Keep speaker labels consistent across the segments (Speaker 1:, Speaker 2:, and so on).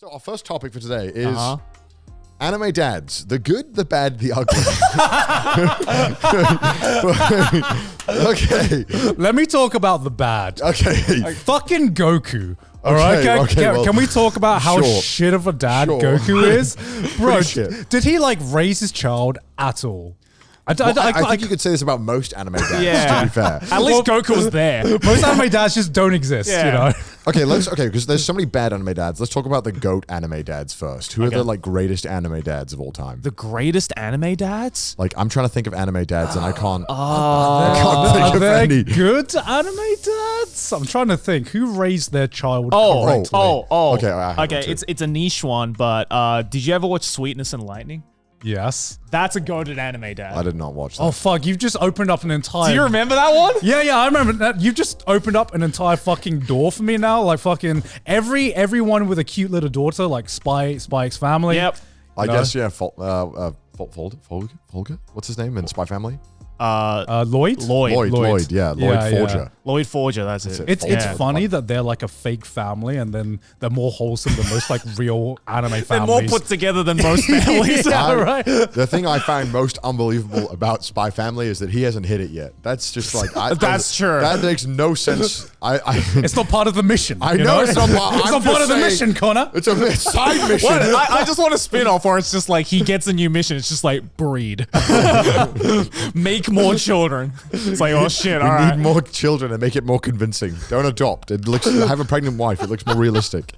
Speaker 1: So our first topic for today is anime dads. The good, the bad, the ugly. Okay.
Speaker 2: Let me talk about the bad.
Speaker 1: Okay.
Speaker 2: Fucking Goku. All right, can we talk about how shit of a dad Goku is? Bro, did he like raise his child at all?
Speaker 1: I think you could say this about most anime dads, to be fair.
Speaker 3: At least Goku was there.
Speaker 2: Most anime dads just don't exist, you know?
Speaker 1: Okay, because there's so many bad anime dads. Let's talk about the GOAT anime dads first. Who are the like greatest anime dads of all time?
Speaker 3: The greatest anime dads?
Speaker 1: Like, I'm trying to think of anime dads and I can't think
Speaker 2: Are
Speaker 1: of
Speaker 2: there
Speaker 1: any.
Speaker 2: good anime dads? I'm trying to think. Who raised their child correctly?
Speaker 1: Okay,
Speaker 3: it's a niche one, but did you ever watch Sweetness and Lightning?
Speaker 2: Yes.
Speaker 3: That's a goated anime dad.
Speaker 1: I did not watch that.
Speaker 2: Oh, fuck. You've just opened up an entire...
Speaker 3: Do you remember that one?
Speaker 2: Yeah, I remember that. You've just opened up an entire fucking door for me now. Like, fucking everyone with a cute little daughter, like Spike's family.
Speaker 3: Yep.
Speaker 1: I guess, yeah, Folger? What's his name in Spy Family?
Speaker 2: Lloyd,
Speaker 1: yeah, Lloyd Forger.
Speaker 3: Yeah. Lloyd Forger, that's it.
Speaker 2: It's funny that they're like a fake family and then they're more wholesome than most like real anime families.
Speaker 3: They're more put together than most families.
Speaker 2: Right.
Speaker 1: The thing I find most unbelievable about Spy Family is that he hasn't hit it yet. That's just like...
Speaker 3: That's true.
Speaker 1: That makes no sense.
Speaker 2: It's not part of the mission.
Speaker 1: I know it's not part,
Speaker 2: it's not part of the mission, Connor.
Speaker 1: It's a side mission.
Speaker 3: I just want a spin-off where it's just like he gets a new mission. It's just like breed. Make more children. It's like, oh shit, all right.
Speaker 1: We need more children and make it more convincing. Don't adopt. Have a pregnant wife. It looks more realistic.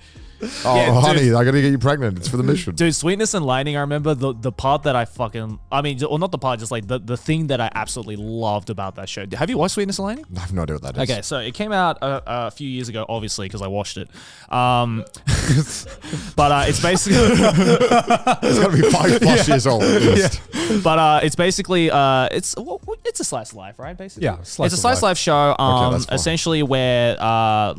Speaker 1: Oh, yeah, honey, I gotta get you pregnant. It's for the mission.
Speaker 3: Dude, Sweetness and Lightning, I remember the part that not the part, just like the thing that I absolutely loved about that show. Have you watched Sweetness and Lightning?
Speaker 1: I have no idea what that is.
Speaker 3: Okay, so it came out a few years ago, obviously, because I watched it. But it's basically...
Speaker 1: It's gotta be 5+ years old at least.
Speaker 3: Yeah. But it's basically... it's a slice of life, right, basically?
Speaker 2: Yeah,
Speaker 3: it's a slice of life show, essentially where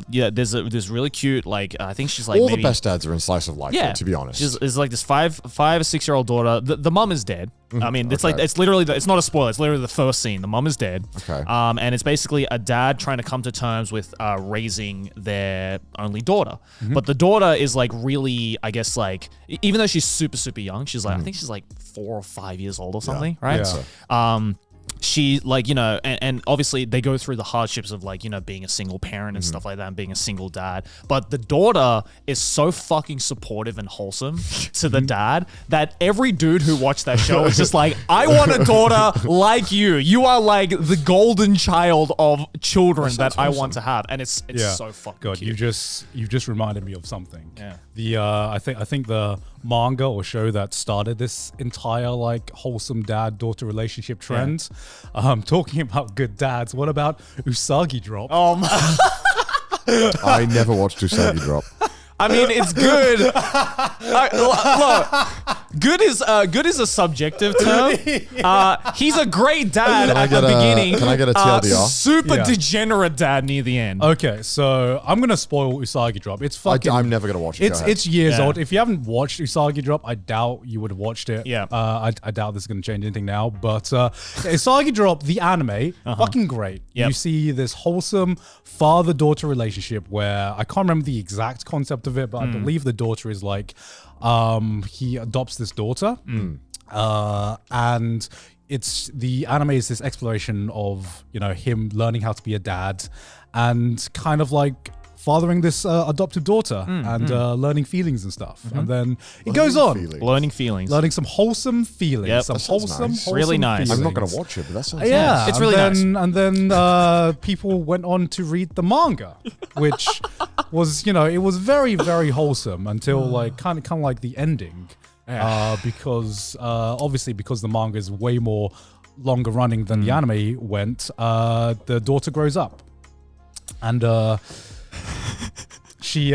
Speaker 3: there's this really cute, like, I think she's like...
Speaker 1: All the best dads are in slice of life, to be honest.
Speaker 3: There's like this 5 or 6-year-old daughter. The mum is dead. I mean, it's like, it's literally, it's not a spoiler. It's literally the first scene. The mum is dead.
Speaker 1: Okay.
Speaker 3: And it's basically a dad trying to come to terms with raising their only daughter. But the daughter is like really, I guess, like, even though she's super, super young, she's like, I think she's like 4 or 5 years old or something, right?
Speaker 1: Yeah.
Speaker 3: She, like, you know, and obviously they go through the hardships of, like, you know, being a single parent and stuff like that and being a single dad. But the daughter is so fucking supportive and wholesome to the dad that every dude who watched that show was just like, I want a daughter like you. You are like the golden child of children that I want to have. And it's so fucking cute.
Speaker 2: You've just reminded me of something.
Speaker 3: Yeah.
Speaker 2: I think the manga or show that started this entire like wholesome dad-daughter relationship trend. Talking about good dads, what about Usagi Drop?
Speaker 1: I never watched Usagi Drop.
Speaker 3: I mean, it's good. Look, good is a subjective term. He's a great dad at the beginning.
Speaker 1: Can I get a TLDR?
Speaker 3: Super degenerate dad near the end.
Speaker 2: Okay, so I'm gonna spoil Usagi Drop. It's fucking.
Speaker 1: I'm never gonna watch it.
Speaker 2: It's years old. If you haven't watched Usagi Drop, I doubt you would have watched it.
Speaker 3: Yeah.
Speaker 2: I doubt this is gonna change anything now. But Usagi Drop, the anime, fucking great.
Speaker 3: Yep.
Speaker 2: You see this wholesome father-daughter relationship where I can't remember the exact concept of it, but I believe the daughter is like, he adopts this daughter, and the anime is this exploration of, you know, him learning how to be a dad and kind of like fathering this adoptive daughter and learning feelings and stuff. And then it goes on.
Speaker 3: Learning feelings.
Speaker 2: Learning some wholesome feelings.
Speaker 3: Yep.
Speaker 2: Some wholesome,
Speaker 1: nice.
Speaker 3: Really nice.
Speaker 1: I'm not going to watch it, but that sounds
Speaker 2: nice.
Speaker 3: It's really nice.
Speaker 2: And then people went on to read the manga, which was, you know, it was very, very wholesome until like kind of like the ending. Because obviously because the manga is way more longer running than the anime went, the daughter grows up. And she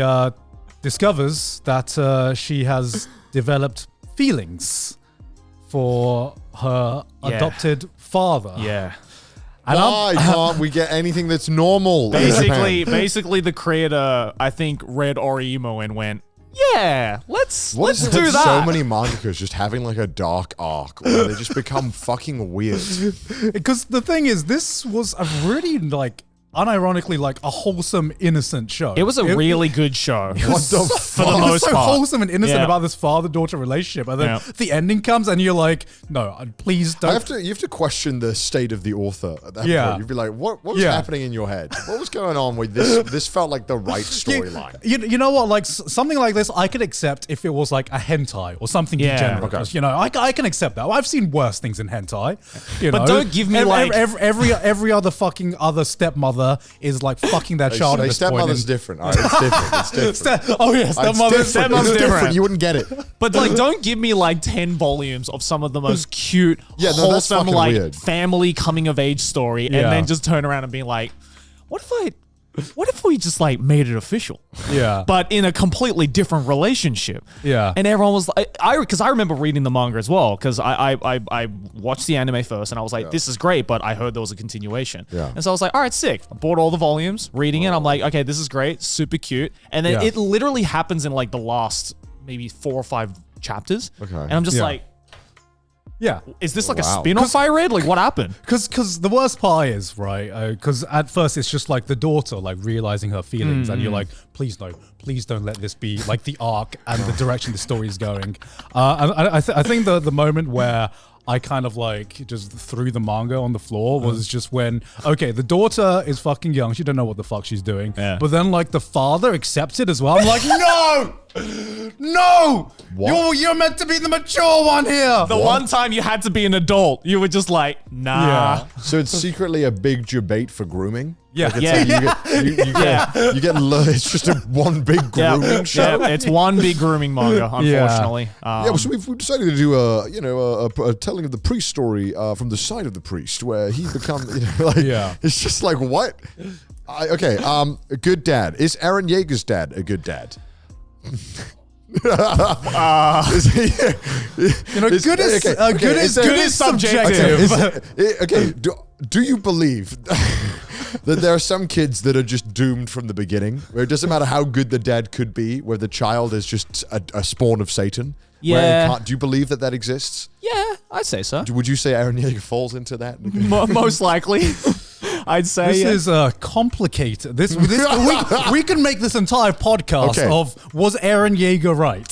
Speaker 2: discovers that she has developed feelings for her adopted father.
Speaker 3: Yeah.
Speaker 1: And why can't we get anything that's normal?
Speaker 3: Basically, the creator, I think, read Orimo and went, yeah, let's do that.
Speaker 1: So many mangakas just having like a dark arc where they just become fucking weird.
Speaker 2: Because the thing is, this was a really like unironically like a wholesome, innocent show.
Speaker 3: It was a really good show.
Speaker 1: What the
Speaker 3: for the
Speaker 2: It was
Speaker 3: most
Speaker 2: so
Speaker 3: part.
Speaker 2: wholesome and innocent
Speaker 3: Yeah.
Speaker 2: about this father-daughter relationship, and then
Speaker 3: Yeah.
Speaker 2: the ending comes, and you're like, "No, please don't."
Speaker 1: You have to question the state of the author at that
Speaker 2: Yeah.
Speaker 1: point. You'd be like, what was
Speaker 2: Yeah.
Speaker 1: happening in your head? What was going on with this? This felt like the right storyline.
Speaker 2: You know what? Like something like this, I could accept if it was like a hentai or something
Speaker 3: Yeah.
Speaker 2: degenerate.
Speaker 1: Okay.
Speaker 2: You know, I can accept that. I've seen worse things in hentai. You
Speaker 3: But
Speaker 2: know?
Speaker 3: don't give me, like-
Speaker 2: every other fucking other stepmother is like fucking their child at this point.
Speaker 1: Stepmother's different. All right, it's different. It's different.
Speaker 2: Oh yeah, stepmother.
Speaker 3: Stepmother's
Speaker 1: It's
Speaker 3: different.
Speaker 1: You wouldn't get it.
Speaker 3: But like, don't give me like 10 volumes of some of the most cute,
Speaker 1: Yeah, no, that's
Speaker 3: wholesome,
Speaker 1: fucking
Speaker 3: like
Speaker 1: weird.
Speaker 3: family coming of age story,
Speaker 2: Yeah.
Speaker 3: and then just turn around and be like, what if we just like made it official?
Speaker 2: Yeah.
Speaker 3: But in a completely different relationship.
Speaker 2: Yeah.
Speaker 3: And everyone was like, because I remember reading the manga as well, because I watched the anime first, and I was like, this is great, but I heard there was a continuation.
Speaker 1: Yeah.
Speaker 3: And so I was like, all right, sick. I bought all the volumes, reading it. I'm like, okay, this is great, super cute. And then
Speaker 2: Yeah.
Speaker 3: it literally happens in like the last maybe 4 or 5 chapters.
Speaker 1: Okay.
Speaker 3: And I'm just
Speaker 2: Yeah.
Speaker 3: like,
Speaker 2: Yeah.
Speaker 3: is this like a
Speaker 1: Wow.
Speaker 3: spin-off I read? Like, what happened?
Speaker 2: Because the worst part is, right, because at first it's just like the daughter like realizing her feelings, and you're like, please no, please don't let this be like the arc and the direction the story is going. And I think the moment where I kind of like just threw the manga on the floor was just when, okay, the daughter is fucking young, she don't know what the fuck she's doing,
Speaker 3: Yeah.
Speaker 2: but then like the father accepts it as well. I'm like, no,
Speaker 1: What?
Speaker 2: you're meant to be the mature one here.
Speaker 3: The one time you had to be an adult, you were just like, nah.
Speaker 2: Yeah.
Speaker 1: So it's secretly a big debate for grooming.
Speaker 2: Yeah.
Speaker 1: Like it's
Speaker 3: Yeah.
Speaker 1: like you get it's just a one big
Speaker 3: Yeah,
Speaker 1: grooming show.
Speaker 3: yeah, it's one big grooming manga, unfortunately.
Speaker 1: Yeah, well, so we've decided to do a telling of the priest story from the side of the priest, where he becomes, like,
Speaker 2: Yeah.
Speaker 1: it's just like, what? A good dad. Is Aaron Yeager's dad a good dad? Is he,
Speaker 2: Good is subjective.
Speaker 1: Okay, do you believe that there are some kids that are just doomed from the beginning, where it doesn't matter how good the dad could be, where the child is just a spawn of Satan? Where it
Speaker 3: Yeah.
Speaker 1: can't- do you believe that exists?
Speaker 3: Yeah, I'd say so.
Speaker 1: Would you say Aaron Yeager falls into that?
Speaker 3: Most likely. I'd say
Speaker 2: This is complicated. We can make this entire podcast
Speaker 1: Okay.
Speaker 2: of was Aaron Yeager right?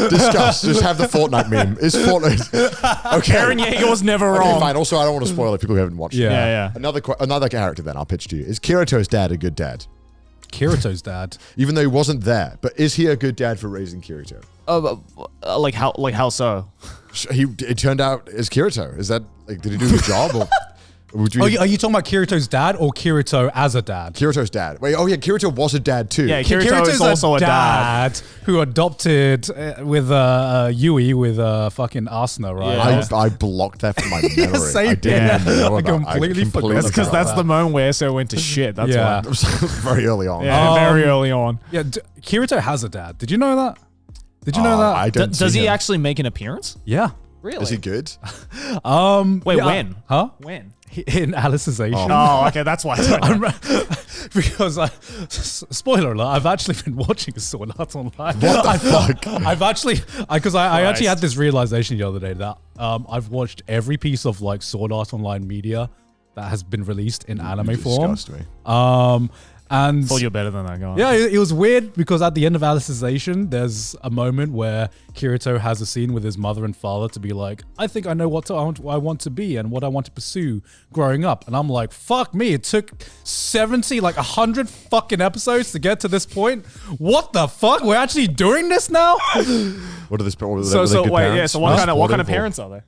Speaker 1: Discuss. Just have the Fortnite meme. Is Fortnite okay?
Speaker 3: Aaron Yeager was never
Speaker 1: Okay,
Speaker 3: wrong.
Speaker 1: fine. Also, I don't want to spoil it. People who haven't watched
Speaker 2: Yeah.
Speaker 1: it.
Speaker 3: Yeah, yeah.
Speaker 1: Another character. Then I'll pitch to you. Is Kirito's dad a good dad?
Speaker 2: Kirito's dad.
Speaker 1: Even though he wasn't there, but is he a good dad for raising Kirito?
Speaker 3: Like how so?
Speaker 1: It turned out as Kirito. Is that like, did he do his job? Or would you?
Speaker 2: Are you talking about Kirito's dad or Kirito as a dad?
Speaker 1: Kirito's dad. Wait, oh yeah, Kirito was a dad too.
Speaker 3: Yeah, Kirito is also a dad.
Speaker 2: who adopted with Yui with fucking Asuna, right?
Speaker 3: Yeah.
Speaker 1: I blocked that from my memory.
Speaker 2: Same
Speaker 1: I didn't
Speaker 2: here.
Speaker 1: know
Speaker 2: I
Speaker 1: about.
Speaker 2: completely forgot.
Speaker 3: That's because
Speaker 2: about
Speaker 3: that's
Speaker 2: that.
Speaker 3: the moment where Eso went to shit. That's
Speaker 2: Yeah.
Speaker 3: why.
Speaker 1: very early on.
Speaker 3: Yeah, very early on.
Speaker 2: Yeah, Kirito has a dad. Did you know that? Did you know that?
Speaker 1: I don't.
Speaker 3: Does
Speaker 1: see
Speaker 3: he
Speaker 1: him.
Speaker 3: actually make an appearance?
Speaker 2: Yeah.
Speaker 3: Really?
Speaker 1: Is he good?
Speaker 3: Wait,
Speaker 2: yeah.
Speaker 3: when?
Speaker 2: Huh?
Speaker 3: When?
Speaker 2: In Alicization.
Speaker 3: Oh, okay, that's why. I don't know.
Speaker 2: Because spoiler alert, I've actually been watching Sword Art Online.
Speaker 1: What the fuck?
Speaker 2: I've actually, because I actually
Speaker 3: Christ.
Speaker 2: had this realization the other day that I've watched every piece of like Sword Art Online media that has been released in anime form.
Speaker 1: Disgust me.
Speaker 2: And
Speaker 3: Thought you're better than that guy.
Speaker 2: yeah, it was weird because at the end of Alicization, there's a moment where Kirito has a scene with his mother and father to be like, I think I know what I want to be and what I want to pursue growing up. And I'm like, fuck me, it took 70, like 100 fucking episodes to get to this point. What the fuck? We're actually doing this now?
Speaker 1: What are this?
Speaker 3: So wait, yeah. So what kind of parents are they?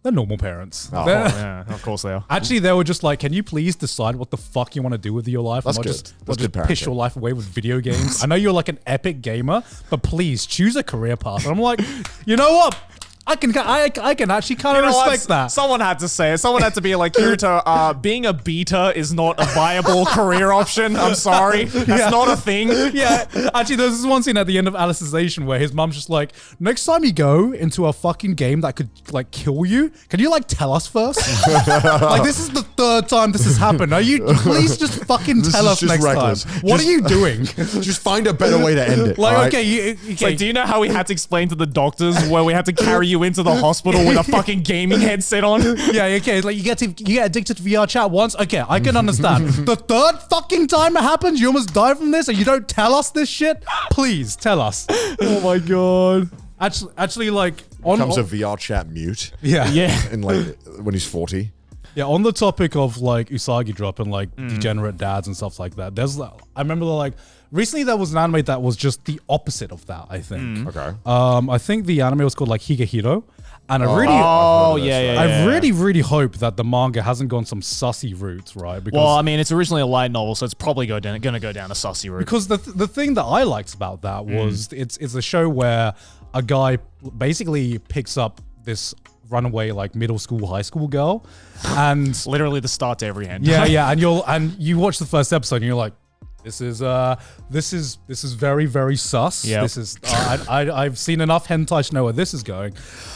Speaker 2: They're normal parents.
Speaker 1: Oh,
Speaker 2: They're-
Speaker 3: Yeah, of course they are.
Speaker 2: Actually, they were just like, can you please decide what the fuck you want to do with your life?
Speaker 1: That's
Speaker 2: and
Speaker 1: good.
Speaker 2: not just,
Speaker 1: That's
Speaker 2: not
Speaker 1: good
Speaker 2: just piss
Speaker 1: parenting.
Speaker 2: your life away with video games. I know you're like an epic gamer, but please choose a career path. And I'm like, you know what? I can actually kind of
Speaker 3: You know what?
Speaker 2: respect that.
Speaker 3: Someone had to say it. Someone had to be like, Kirito, being a beta is not a viable career option. I'm sorry. That's not a thing.
Speaker 2: Yeah, actually, there's this one scene at the end of Alicization where his mom's just like, next time you go into a fucking game that could like kill you, can you like tell us first? Like this is the third time this has happened. Are you please just fucking
Speaker 1: This
Speaker 2: tell
Speaker 1: is
Speaker 2: us
Speaker 1: just
Speaker 2: next
Speaker 1: reckless.
Speaker 2: time? What
Speaker 1: Just-
Speaker 2: are you doing?
Speaker 1: Just find a better way to end it.
Speaker 2: Like,
Speaker 1: all right?
Speaker 2: okay,
Speaker 3: It's like, do you know how we had to explain to the doctors where we had to carry you you into the hospital with a fucking gaming headset on.
Speaker 2: Yeah, okay. Like you get addicted to VR chat once. Okay, I can understand. The third fucking time it happens, you almost die from this, and you don't tell us this shit. Please tell us.
Speaker 3: Oh my god.
Speaker 2: Actually, like
Speaker 1: Becomes a VR chat mute.
Speaker 2: Yeah.
Speaker 1: In like when he's 40.
Speaker 2: Yeah, on the topic of like Usagi Drop and like degenerate dads and stuff like that, I remember like recently there was an anime that was just the opposite of that, I think.
Speaker 1: Okay.
Speaker 2: I think the anime was called like Higehiro. And I really hope that the manga hasn't gone some sussy route, right? Because,
Speaker 3: well, I mean, it's originally a light novel, so it's probably going to go down a sussy route.
Speaker 2: Because the thing that I liked about that was it's a show where a guy basically picks up this runaway like middle school, high school girl, and
Speaker 3: literally the start to every end.
Speaker 2: Yeah, and you watch the first episode and you're like, this is very, very sus.
Speaker 3: Yep.
Speaker 2: This is I've seen enough hentai to know where this is going.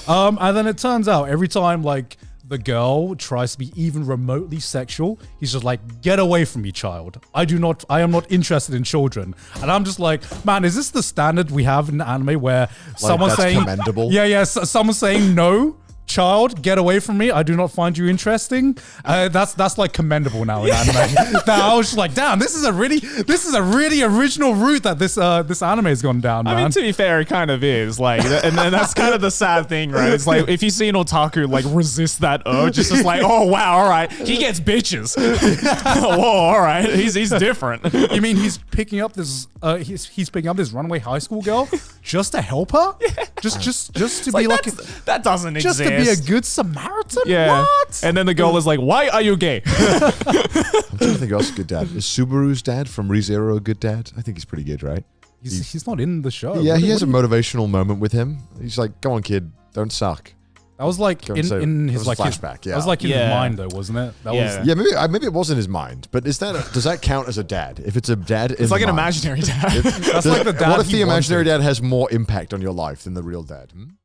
Speaker 2: And then it turns out every time like the girl tries to be even remotely sexual, he's just like, get away from me, child. I am not interested in children. And I'm just like, man, is this the standard we have in anime where someone's
Speaker 1: that's
Speaker 2: saying
Speaker 1: commendable?
Speaker 2: Yeah, someone's saying no. Child, get away from me. I do not find you interesting. That's like commendable now in anime. That I was just like, damn, this is a really original route that this anime has gone down, man.
Speaker 3: I mean, to be fair, it kind of is. Like, and that's kind of the sad thing, right? It's like if you see an otaku like resist that urge, it's just like, oh wow, all right, he gets bitches. Whoa, all right, he's different.
Speaker 2: You mean he's picking up this he's picking up this runaway high school girl just to help her? Yeah. Just to be like
Speaker 3: that doesn't exist.
Speaker 2: Just to be a good Samaritan?
Speaker 3: Yeah.
Speaker 2: What?
Speaker 3: And then the girl is like, why are you gay?
Speaker 1: I'm trying to think else good dad. Is Subaru's dad from ReZero a good dad? I think he's pretty good, right?
Speaker 2: He's not in the show.
Speaker 1: Yeah, he has a motivational moment with him. He's like, go on, kid, don't suck.
Speaker 2: That was like in his like
Speaker 1: flashback.
Speaker 2: That was like in his mind though, wasn't it? That was
Speaker 1: maybe it was in his mind. But does that count as a dad? If it's a dad,
Speaker 3: it's like an imaginary dad.
Speaker 2: That's like the dad.
Speaker 1: What if the imaginary dad has more impact on your life than the real dad?